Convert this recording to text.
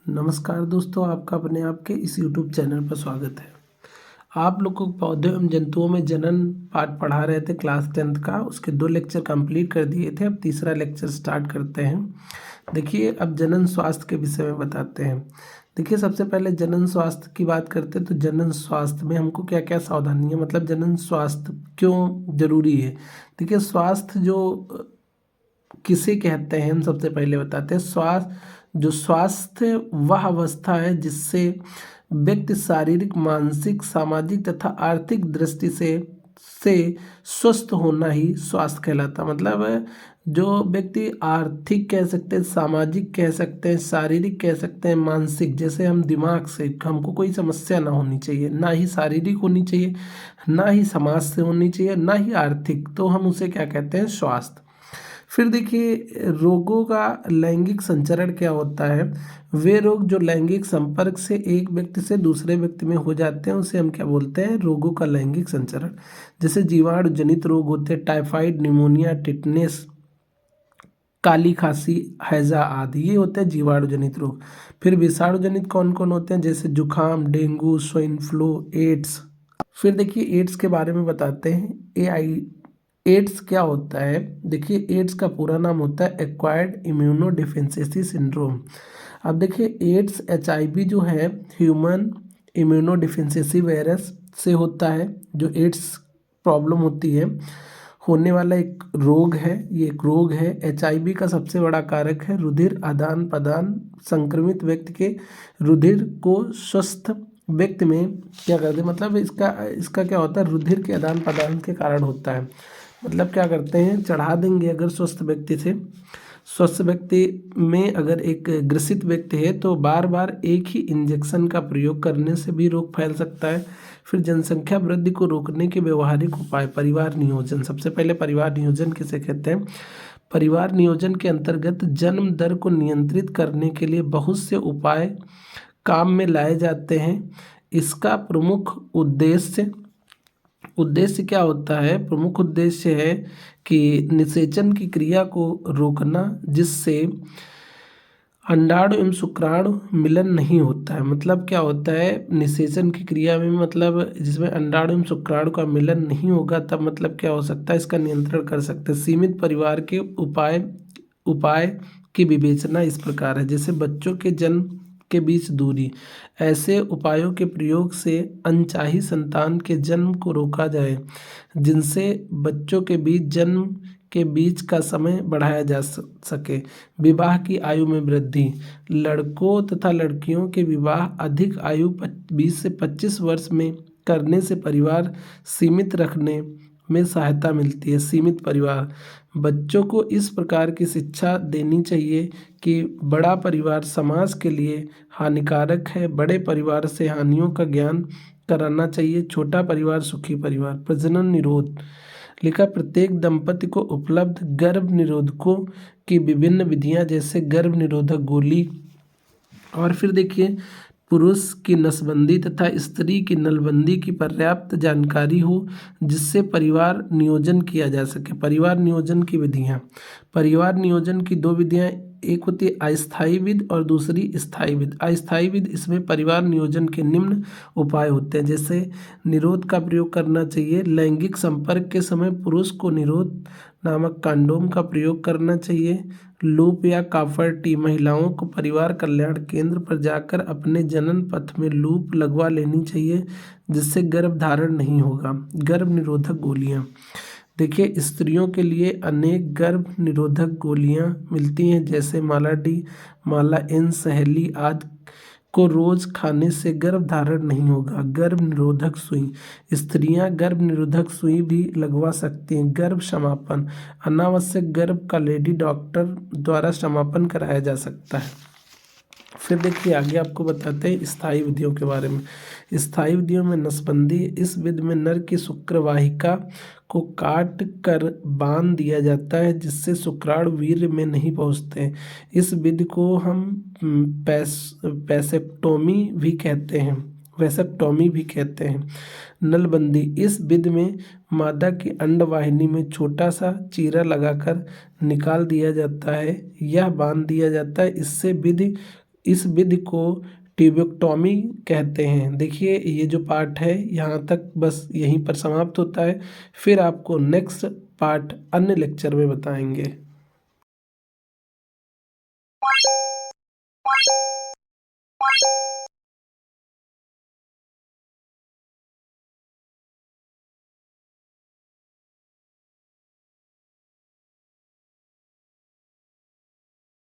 नमस्कार दोस्तों, आपका अपने आप के इस YouTube चैनल पर स्वागत है। आप लोग को पौधे एवं जंतुओं में जनन पाठ पढ़ा रहे थे क्लास 10th का। उसके 2 लेक्चर कंप्लीट कर दिए थे। अब तीसरा लेक्चर स्टार्ट करते हैं। देखिए, अब जनन स्वास्थ्य के विषय में बताते हैं। देखिए, सबसे पहले जनन स्वास्थ्य की बात करते हैं तो जनन स्वास्थ्य में हमको क्या क्या सावधानियाँ, मतलब जनन स्वास्थ्य क्यों जरूरी है। देखिए, स्वास्थ्य जो किसे कहते हैं हम सबसे पहले बताते हैं। स्वास्थ्य वह अवस्था है जिससे व्यक्ति शारीरिक, मानसिक, सामाजिक तथा आर्थिक दृष्टि से स्वस्थ होना ही स्वास्थ्य कहलाता। मतलब जो व्यक्ति आर्थिक कह सकते हैं, सामाजिक कह सकते हैं, शारीरिक कह सकते हैं, मानसिक, जैसे हम दिमाग से हमको कोई समस्या ना होनी चाहिए, ना ही शारीरिक होनी चाहिए, ना ही समाज से होनी चाहिए, ना ही आर्थिक, तो हम उसे क्या कहते हैं, स्वास्थ्य। फिर देखिए, रोगों का लैंगिक संचरण क्या होता है। वे रोग जो लैंगिक संपर्क से एक व्यक्ति से दूसरे व्यक्ति में हो जाते हैं उसे हम क्या बोलते हैं, रोगों का लैंगिक संचरण। जैसे जीवाणु जनित रोग होते हैं, टाइफाइड, निमोनिया, टिटनेस, काली खांसी, हैजा आदि, ये होते हैं जीवाणु जनित रोग। फिर विषाणु जनित कौन कौन होते हैं, जैसे जुखाम, डेंगू, स्वाइन फ्लू, एड्स। फिर देखिए, एड्स के बारे में बताते हैं। एड्स क्या होता है। देखिए, एड्स का पूरा नाम होता है एक्वायर्ड इम्यूनो डिफिशियंसी सिंड्रोम। अब देखिए, एड्स HIV जो है, ह्यूमन इम्यूनो डिफिशियंसी वायरस से होता है। जो एड्स प्रॉब्लम होती है, होने वाला एक रोग है। ये एक रोग है। HIV का सबसे बड़ा कारक है रुधिर आदान प्रदान। संक्रमित व्यक्ति के रुधिर को स्वस्थ व्यक्ति में क्या करते हैं, मतलब इसका क्या होता है, रुधिर के आदान प्रदान के कारण होता है। मतलब क्या करते हैं, चढ़ा देंगे अगर स्वस्थ व्यक्ति से। स्वस्थ व्यक्ति में अगर एक ग्रसित व्यक्ति है तो बार बार एक ही इंजेक्शन का प्रयोग करने से भी रोग फैल सकता है। फिर जनसंख्या वृद्धि को रोकने के व्यवहारिक उपाय, परिवार नियोजन। सबसे पहले परिवार नियोजन किसे कहते हैं। परिवार नियोजन के अंतर्गत जन्म दर को नियंत्रित करने के लिए बहुत से उपाय काम में लाए जाते हैं। इसका प्रमुख उद्देश्य क्या होता है, प्रमुख उद्देश्य है कि निषेचन की क्रिया को रोकना, जिससे अंडाणु एवं शुक्राणु मिलन नहीं होता है। मतलब क्या होता है, निषेचन की क्रिया में, मतलब जिसमें अंडाणु एवं शुक्राणु का मिलन नहीं होगा, तब मतलब क्या हो सकता है, इसका नियंत्रण कर सकते हैं। सीमित परिवार के उपाय की विवेचना इस प्रकार है। जैसे बच्चों के जन्म के बीच दूरी, ऐसे उपायों के प्रयोग से अनचाही संतान के जन्म को रोका जाए, जिनसे बच्चों के बीच जन्म के बीच का समय बढ़ाया जा सके। विवाह की आयु में वृद्धि, लड़कों तथा लड़कियों के विवाह अधिक आयु 20 से 25 वर्ष में करने से परिवार सीमित रखने में सहायता मिलती है। सीमित परिवार, बच्चों को इस प्रकार की शिक्षा देनी चाहिए कि बड़ा परिवार समाज के लिए हानिकारक है। बड़े परिवार से हानियों का ज्ञान कराना चाहिए। छोटा परिवार सुखी परिवार। प्रजनन निरोध लिखा, प्रत्येक दंपति को उपलब्ध गर्भ निरोधकों की विभिन्न विधियां, जैसे गर्भ निरोधक गोली। और फिर देखिए, पुरुष की नसबंदी तथा स्त्री की नलबंदी की पर्याप्त जानकारी हो, जिससे परिवार नियोजन किया जा सके। परिवार नियोजन की विधियां, परिवार नियोजन की 2 विधियां, एक होती है अस्थायी विधि और दूसरी स्थायी विधि। अस्थायी विधि, इसमें परिवार नियोजन के निम्न उपाय होते हैं। जैसे निरोध का प्रयोग करना चाहिए। लैंगिक संपर्क के समय पुरुष को निरोध नामक कंडोम का प्रयोग करना चाहिए। लूप या काफर टी, महिलाओं को परिवार कल्याण केंद्र पर जाकर अपने जनन पथ में लूप लगवा लेनी चाहिए, जिससे गर्भ धारण नहीं होगा। गर्भ निरोधक गोलियां, देखिए, स्त्रियों के लिए अनेक गर्भ निरोधक गोलियां मिलती हैं, जैसे माला डी, माला एन, सहेली आदि को रोज खाने से गर्भ धारण नहीं होगा। गर्भ निरोधक सुई, स्त्रियां गर्भ निरोधक सुई भी लगवा सकती हैं। गर्भ समापन, अनावश्यक गर्भ का लेडी डॉक्टर द्वारा समापन कराया जा सकता है। फिर देखिए, आगे आपको बताते हैं स्थायी विधियों के बारे में। स्थायी विधियों में नसबंदी, इस विधि में नर की शुक्रवाहिका को काट कर बांध दिया जाता है, जिससे शुक्राणु वीर्य में नहीं पहुंचते। इस विधि को हम वैसेक्टोमी भी कहते हैं। नलबंदी, इस विधि में मादा की अंडवाहिनी में छोटा सा चीरा लगाकर निकाल दिया जाता है या बांध दिया जाता है। इस विधि को ट्यूबेक्टोमी कहते हैं। देखिए ये जो पार्ट है यहाँ तक बस यहीं पर समाप्त होता है, फिर आपको नेक्स्ट पार्ट अन्य लेक्चर में बताएंगे।